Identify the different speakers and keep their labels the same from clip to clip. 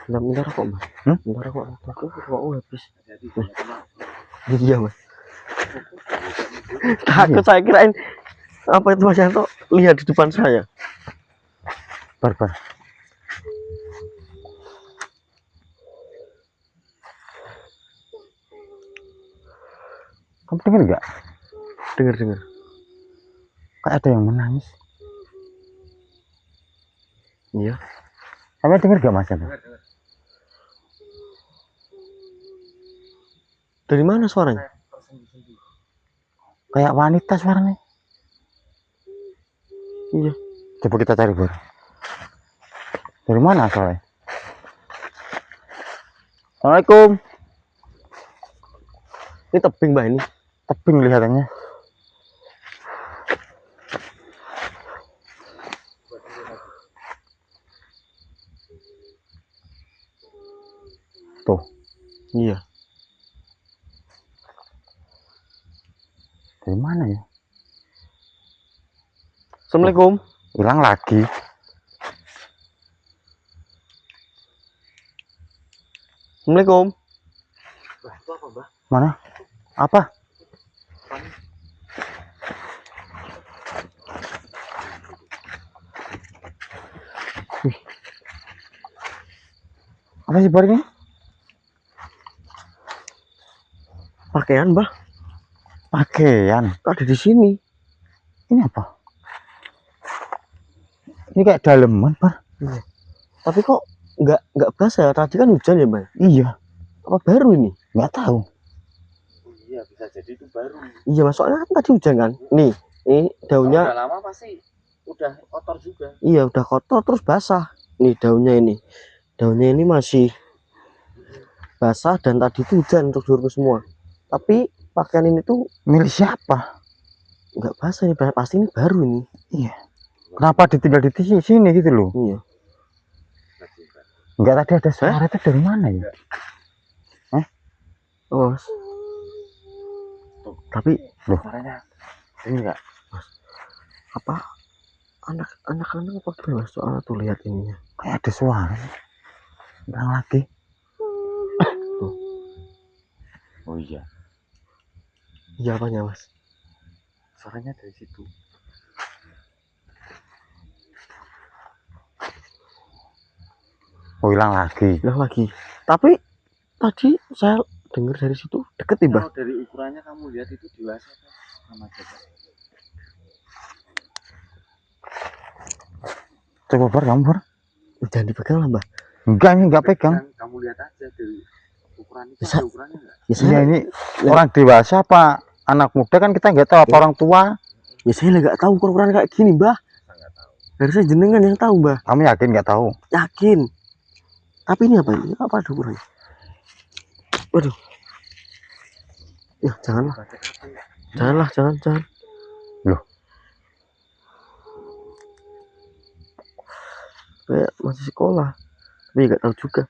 Speaker 1: Bentar kok Mbak. Bentar kok. Aku habis. Iya Mas. Takut saya kirain apa itu Mas Yanto lihat di depan saya.
Speaker 2: Bar. Kamu dengar nggak?
Speaker 1: Dengar.
Speaker 2: Kayak ada yang menangis.
Speaker 1: Iya.
Speaker 2: Kamu dengar nggak Mas?
Speaker 1: Dari mana suaranya?
Speaker 2: Kayak wanita suaranya.
Speaker 1: Iya.
Speaker 2: Coba kita cari Bor. Dari mana soalnya? Assalamualaikum.
Speaker 1: Ini tebing Mbak ini.
Speaker 2: Tebing kelihatannya. Tuh.
Speaker 1: Iya.
Speaker 2: Dari mana ya?
Speaker 1: Assalamualaikum.
Speaker 2: Hilang lagi.
Speaker 1: Assalamualaikum.
Speaker 3: Itu apa Mbak?
Speaker 2: Mana? Apa? Apa sih Bor ini?
Speaker 1: Pakaian Mbak.
Speaker 2: Pakaian.
Speaker 1: Ada di sini.
Speaker 2: Ini apa? Ini kayak daleman Bor.
Speaker 1: Iya. Tapi kok nggak basah? Tadi kan hujan ya Mbak.
Speaker 2: Iya.
Speaker 1: Apa baru ini?
Speaker 2: Nggak tahu.
Speaker 3: Oh iya, bisa jadi itu baru.
Speaker 1: Iya Mas, soalnya kan tadi hujan kan. Nih, ini daunnya.
Speaker 3: Udah lama pasti udah kotor juga.
Speaker 1: Iya, udah kotor terus basah. Nih daunnya ini. Daunnya ini masih basah dan tadi itu hujan untuk dulurku semua. Tapi pakaian ini tuh
Speaker 2: Milik siapa?
Speaker 1: nggak basah ini, pasti ini baru ini.
Speaker 2: Iya. Kenapa ditinggal di sini gitu loh?
Speaker 1: Iya.
Speaker 2: Enggak, tadi ada suara itu dari mana ya?
Speaker 1: Oh, Mas. Tapi
Speaker 2: Loh,
Speaker 3: Suaranya
Speaker 2: ini enggak?
Speaker 1: apa anak-anak apa Mas? Soalnya tuh lihat ininya.
Speaker 2: Kayak ada suara. Ulang lagi.
Speaker 1: Tuh.
Speaker 3: oh iya,
Speaker 1: Iya apanya Mas?
Speaker 3: suaranya dari situ.
Speaker 2: Oh, hilang lagi.
Speaker 1: Bilang lagi. Tapi tadi saya dengar dari situ deket nih, Mbak.
Speaker 3: Kalau dari ukurannya kamu lihat itu dewasa kan? Remaja kan?
Speaker 2: Coba Bor, kamu Bor.
Speaker 1: Jangan dipegang lah, Mbak.
Speaker 2: Enggak, ini enggak pegang.
Speaker 3: Kamu lihat aja dari ukuran itu,
Speaker 1: Bisa.
Speaker 3: ada ukurannya nggak?
Speaker 1: Ya saya,
Speaker 2: Iya, ini orang dewasa apa anak muda kan kita nggak tahu apa orang tua.
Speaker 1: ya saya nggak tahu ukuran kayak gini, Mbak.
Speaker 3: Saya nggak tahu.
Speaker 1: Harusnya jenengan yang tahu, Mbak.
Speaker 2: Kamu yakin nggak tahu?
Speaker 1: Yakin. Tapi ini apa ini? Apa ada ukurannya? Waduh. Ya, janganlah. Jangan.
Speaker 2: Loh.
Speaker 1: Kayak masih sekolah. Tapi nggak tahu juga.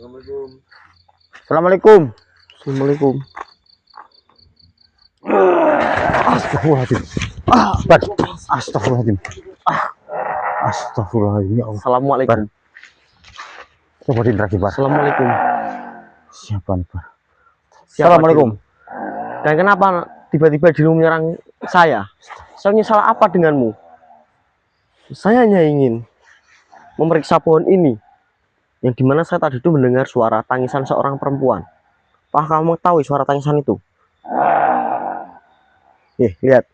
Speaker 3: Assalamualaikum.
Speaker 2: Assalamualaikum.
Speaker 1: Assalamualaikum.
Speaker 2: Astagfirullahaladzim. Bar. Astagfirullahaladzim. Astagfirullahaladzim. Ya Allah.
Speaker 1: Assalamualaikum.
Speaker 2: Coba lagi Bar.
Speaker 1: Assalamualaikum.
Speaker 2: Siapa nih Bar?
Speaker 1: Siapa
Speaker 2: Assalamualaikum.
Speaker 1: Dan kenapa tiba-tiba dirimu menyerang saya? Saya punya salah apa denganmu? Saya hanya ingin memeriksa pohon ini, yang dimana saya tadi itu mendengar suara tangisan seorang perempuan. Apakah kamu mengetahui suara tangisan itu? Nih, lihat.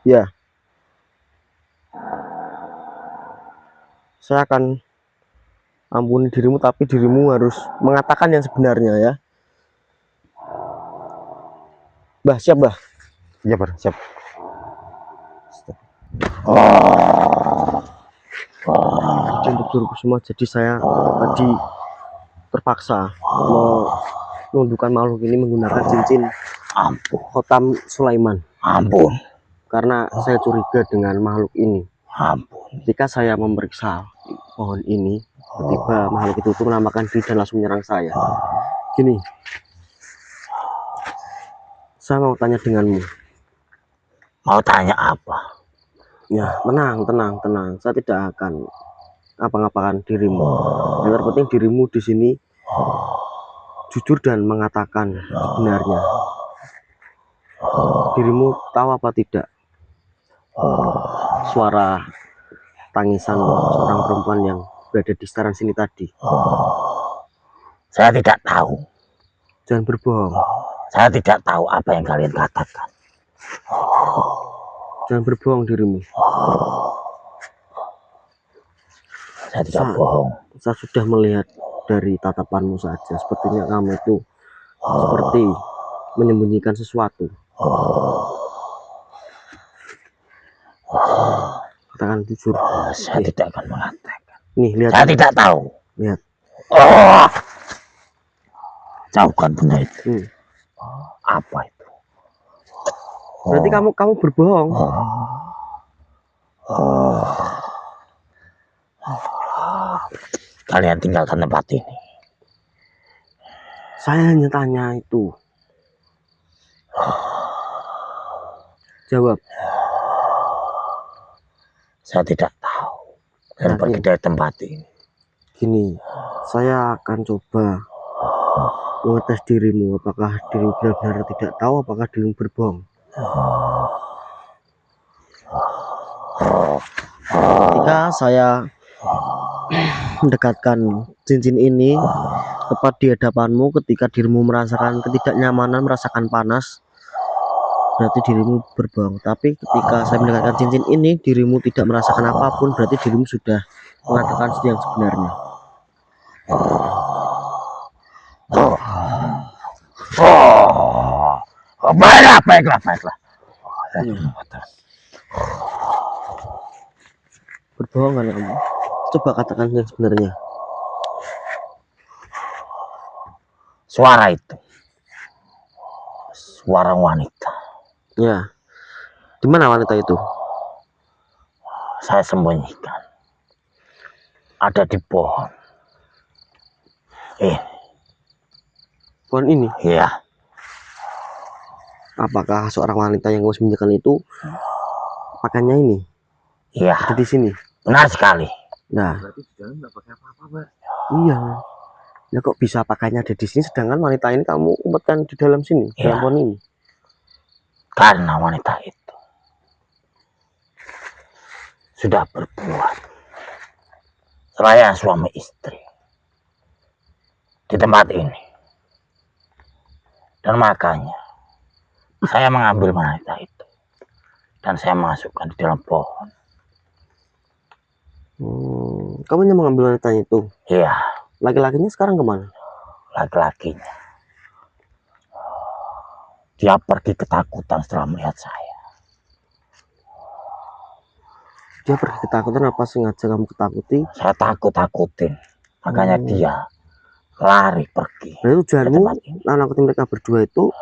Speaker 1: Ya. Saya akan ampuni dirimu, tapi dirimu harus mengatakan yang sebenarnya ya. Mbah, siap, Mbah?
Speaker 2: Iya Bar, siap.
Speaker 1: Jadi untuk diriku semua, jadi saya tadi terpaksa menundukkan makhluk ini menggunakan cincin Khotam Sulaiman.
Speaker 2: Ampun.
Speaker 1: Karena saya curiga dengan makhluk ini.
Speaker 4: Ampun.
Speaker 1: Ketika saya memeriksa pohon ini, tiba-tiba makhluk itu menampakkan diri dan langsung menyerang saya. Gini, saya mau tanya denganmu.
Speaker 4: Mau tanya apa?
Speaker 1: Ya, tenang. Saya tidak akan ngapa-ngapakan dirimu. Yang terpenting dirimu di sini jujur dan mengatakan sebenarnya. Dirimu tahu apa tidak suara tangisan seorang perempuan yang berada di sekitaran sini tadi?
Speaker 4: Saya tidak tahu.
Speaker 1: Jangan berbohong.
Speaker 4: Saya tidak tahu apa yang kalian katakan.
Speaker 1: Jangan berbohong dirimu.
Speaker 4: Saya tidak bohong.
Speaker 1: Saya sudah melihat dari tatapanmu saja. Sepertinya kamu itu seperti menyembunyikan sesuatu. Katakan jujur.
Speaker 4: Saya tidak akan mengatakan.
Speaker 1: Nih, lihat.
Speaker 4: Saya tidak tahu.
Speaker 1: Lihat.
Speaker 4: Jauhkan benda itu. Apa itu?
Speaker 1: Berarti kamu berbohong.
Speaker 4: Kalian tinggalkan tempat ini.
Speaker 1: Saya hanya tanya itu. Jawab.
Speaker 4: Saya tidak tahu. Dan pergi dari tempat ini.
Speaker 1: Gini, saya akan coba mengetes dirimu. Apakah dirimu benar-benar tidak tahu, apakah dirimu berbohong. Ketika saya mendekatkan cincin ini tepat di hadapanmu, ketika dirimu merasakan ketidaknyamanan, merasakan panas, berarti dirimu berbohong. Tapi ketika saya mendekatkan cincin ini, dirimu tidak merasakan apapun, berarti dirimu sudah mengatakan yang sebenarnya.
Speaker 4: Baiklah.
Speaker 1: Berbohong kan kamu? Coba katakan yang sebenarnya.
Speaker 4: Suara itu. Suara wanita.
Speaker 1: Ya. Di mana wanita itu?
Speaker 4: Saya sembunyikan. Ada di pohon.
Speaker 1: Pohon ini?
Speaker 4: Iya.
Speaker 1: Apakah seorang wanita yang kamu sembunyikan itu pakaiannya ini?
Speaker 4: Iya.
Speaker 1: Ada di sini?
Speaker 4: Benar sekali.
Speaker 1: Nah.
Speaker 3: Berarti di dalam nggak pakai apa-apa, Mbak.
Speaker 1: Iya. Ya kok bisa pakainya ada di sini, sedangkan wanita ini kamu umpatkan di dalam sini, dalam pohon ini?
Speaker 4: Karena wanita itu sudah berbuat seraya suami istri di tempat ini, dan makanya saya mengambil wanita itu dan saya masukkan di dalam pohon.
Speaker 1: Kamu hanya mengambil wanita itu?
Speaker 4: Iya.
Speaker 1: Laki-lakinya sekarang kemana?
Speaker 4: Laki-lakinya dia pergi ketakutan setelah melihat saya.
Speaker 1: Dia pergi ketakutan, apa sengaja kamu ketakuti?
Speaker 4: Saya takut-takutin, makanya dia lari pergi.
Speaker 1: Berarti tujuanmu menangkap mereka berdua itu,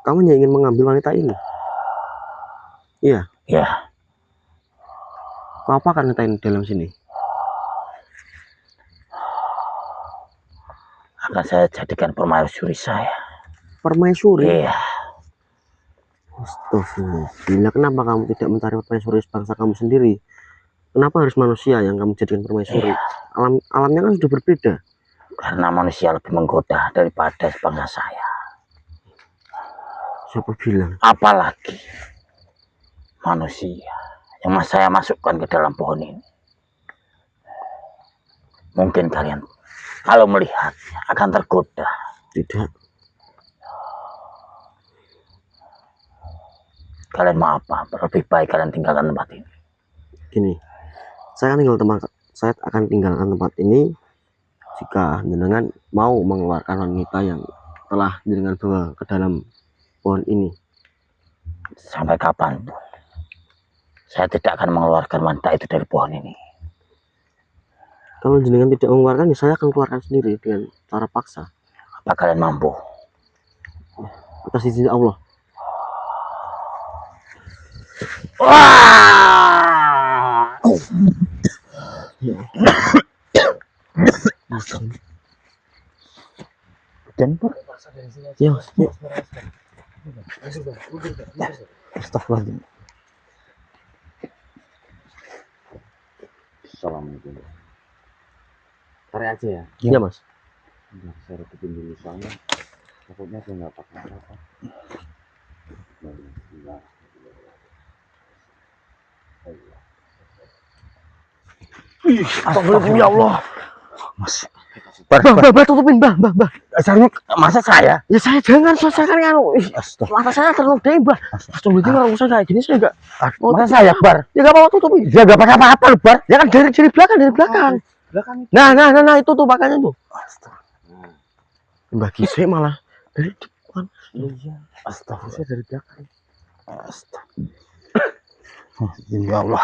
Speaker 1: kamu hanya ingin mengambil wanita ini? Iya.
Speaker 4: Iya.
Speaker 1: Kau apa wanita ini dalam sini?
Speaker 4: Akan saya jadikan permaisuri saya.
Speaker 1: Permaisuri?
Speaker 4: Iya.
Speaker 1: Astagfirullah. Kenapa kamu tidak mencari permaisuri bangsa kamu sendiri? Kenapa harus manusia yang kamu jadikan permaisuri? Alamnya kan sudah berbeda.
Speaker 4: Karena manusia lebih menggoda daripada bangsa saya.
Speaker 1: Siapa bilang?
Speaker 4: Apalagi manusia yang saya masukkan ke dalam pohon ini. Mungkin kalian kalau melihat akan tergoda.
Speaker 1: Tidak.
Speaker 4: Kalian mau apa? Lebih baik kalian tinggalkan tempat ini.
Speaker 1: Gini, saya akan tinggalkan tempat ini jika jenengan mau mengeluarkan wanita yang telah jenengan bawa ke dalam pohon ini.
Speaker 4: Sampai kapanpun saya tidak akan mengeluarkan wanita itu dari pohon ini.
Speaker 1: Kalau jenengan tidak mengeluarkan, ya saya akan keluarkan sendiri dengan cara paksa.
Speaker 4: Apa kalian mampu?
Speaker 1: Atas izin Allah.
Speaker 4: Wah!
Speaker 2: Dan Pak,
Speaker 1: Ya, Mas. Yuk.
Speaker 2: astagfirullahaladzim.
Speaker 3: Assalamualaikum. Tarik aja ya.
Speaker 1: Ya, Mas.
Speaker 3: Bentar, saya redupin dulu soalnya takutnya saya nggak pakai apa-apa. Bismillah.
Speaker 1: Astagfirullahaladzim, ya Allah.
Speaker 2: Mas, Bar,
Speaker 1: Mbak, tutupin, Mbak.
Speaker 2: Asalnya masa saya?
Speaker 1: Ya saya jangan, saya kan anu.
Speaker 2: Astagfirullah.
Speaker 1: Mata saya ternoda, Mbak. Astagfirullahaladzim, kalau saya kayak gini saya enggak.
Speaker 2: Masa saya, Bar?
Speaker 1: Ya enggak apa-apa, tutupin.
Speaker 2: Dia nggak pakai apa-apa, Bar.
Speaker 1: Ya kan dari belakang.
Speaker 3: Belakang itu.
Speaker 1: Nah, itu tuh makanya tuh.
Speaker 3: Nah,
Speaker 1: Mbak Gise malah dari depan.
Speaker 3: iya.
Speaker 2: Astagfirullah.
Speaker 3: Saya dari belakang.
Speaker 2: Astagfirullah. Ya Allah.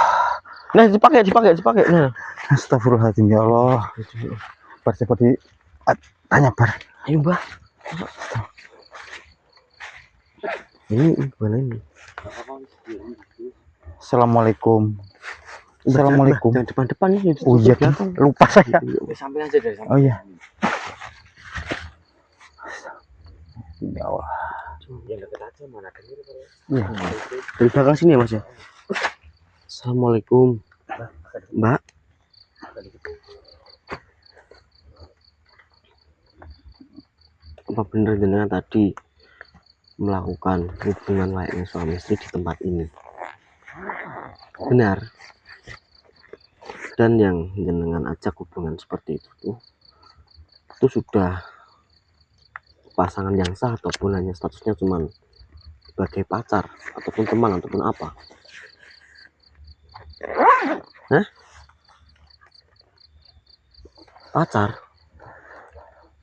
Speaker 1: Nah, dipakai. Nah,
Speaker 2: Astagfirullahaladzim, ya Allah. Bar, coba tanya, Bar.
Speaker 1: ayo, Mbak. Ini gimana ini?
Speaker 2: Assalamualaikum. Assalamualaikum.
Speaker 1: Jangan depan ini.
Speaker 2: Oh iya, lupa saya.
Speaker 3: Samping aja deh.
Speaker 2: Oh iya. Ya Allah.
Speaker 3: Ya deket aja mana denger.
Speaker 2: Iya.
Speaker 1: Dari belakang sini ya, Mas ya. Assalamualaikum, Mbak. Apa benar jenengan tadi melakukan hubungan layaknya suami istri di tempat ini? Benar. Dan yang jenengan ajak hubungan seperti itu sudah pasangan yang sah ataupun hanya statusnya cuman sebagai pacar ataupun teman ataupun apa? Hah? Pacar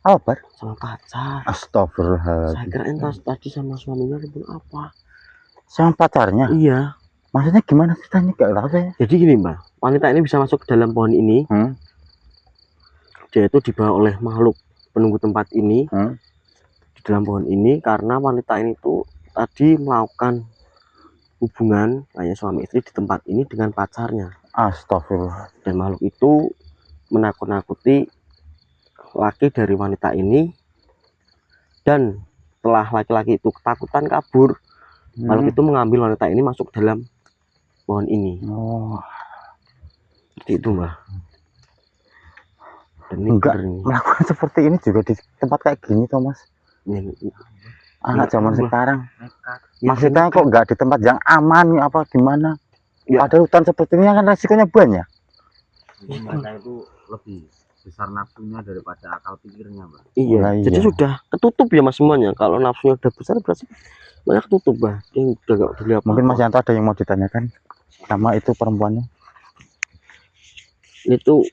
Speaker 2: Apa, Bar?
Speaker 1: sama pacar. Saya
Speaker 2: Astagfirullahaladzim.
Speaker 1: kira entas tadi sama suaminya ataupun apa?
Speaker 2: Sama pacarnya?
Speaker 1: Iya.
Speaker 2: Maksudnya gimana ceritanya? Gak tahu saya.
Speaker 1: Jadi gini, Mbak, wanita ini bisa masuk ke dalam pohon ini. Dia itu dibawa oleh makhluk penunggu tempat ini di dalam pohon ini karena wanita ini tuh tadi melakukan hubungan kayak suami istri di tempat ini dengan pacarnya.
Speaker 2: Astagfirullah.
Speaker 1: Dan makhluk itu menakut-nakuti laki dari wanita ini, dan setelah laki-laki itu ketakutan kabur, makhluk itu mengambil wanita ini masuk dalam pohon ini.
Speaker 2: Oh,
Speaker 1: Seperti itu, Mbak. Dan ini
Speaker 2: enggak
Speaker 1: bener nih.
Speaker 2: melakukan seperti ini juga di tempat kayak gini, Thomas. Anak zaman
Speaker 1: Mbak.
Speaker 2: sekarang.
Speaker 1: Ya,
Speaker 2: Maksudnya kok nggak di tempat yang aman apa gimana?
Speaker 1: Ya.
Speaker 2: Ada hutan seperti ini kan resikonya banyak.
Speaker 3: Mereka itu lebih besar nafsunya daripada akal pikirnya, Mbak.
Speaker 1: Iya,
Speaker 2: Nah,
Speaker 1: jadi
Speaker 2: iya.
Speaker 1: sudah ketutup ya, Mas, semuanya. Kalau nafsunya udah besar berarti banyak ketutup, Mbak. Dia udah gak peduli apa.
Speaker 2: Mungkin Mas Yanto ada yang mau ditanyakan sama itu perempuannya.
Speaker 1: Itu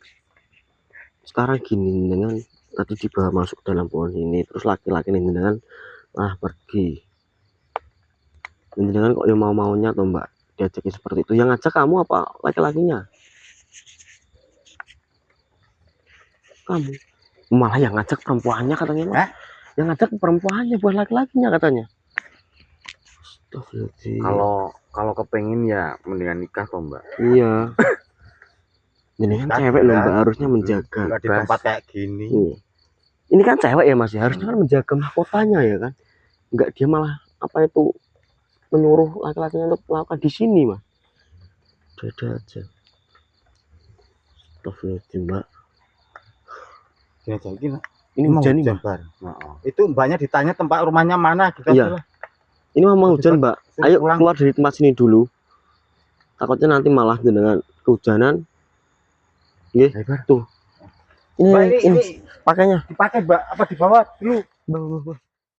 Speaker 1: sekarang gini, dengan tadi dibawa masuk dalam pohon ini, terus laki-laki ini dengan pergi. Dengan kok yang mau-maunya atau Mbak diajakin seperti itu? Yang ngajak kamu apa laki-lakinya? Kamu. Malah yang ngajak perempuannya katanya, Mas. Yang ngajak perempuannya bukan laki-lakinya katanya. Astagfirullahaladzim.
Speaker 3: Kalau kepengen ya mendingan nikah kok, Mbak.
Speaker 1: Iya. Ini kan cewek loh, Mbak, harusnya menjaga.
Speaker 2: Nggak di tempat kayak gini.
Speaker 1: Iya. Ini kan cewek ya, Mas, ya, harusnya kan menjaga mahkotanya ya kan. Enggak, dia malah apa itu menyuruh laki-lakinya untuk melakukan di sini, Mas. Ada aja. Astagfirullahaladzim, Mbak.
Speaker 2: Diajakin.
Speaker 1: Ini hujan nih, Mbak.
Speaker 2: Bar. Itu mbaknya ditanya tempat rumahnya mana kita.
Speaker 1: Iya. Ini memang hujan, Mbak. Ayo keluar dari tempat sini dulu. Takutnya nanti malah dengan kehujanan. Nggih, tuh.
Speaker 2: Mbak,
Speaker 1: Ini pakainya.
Speaker 2: dipakai, Mbak, apa dibawa dulu?
Speaker 1: Bang.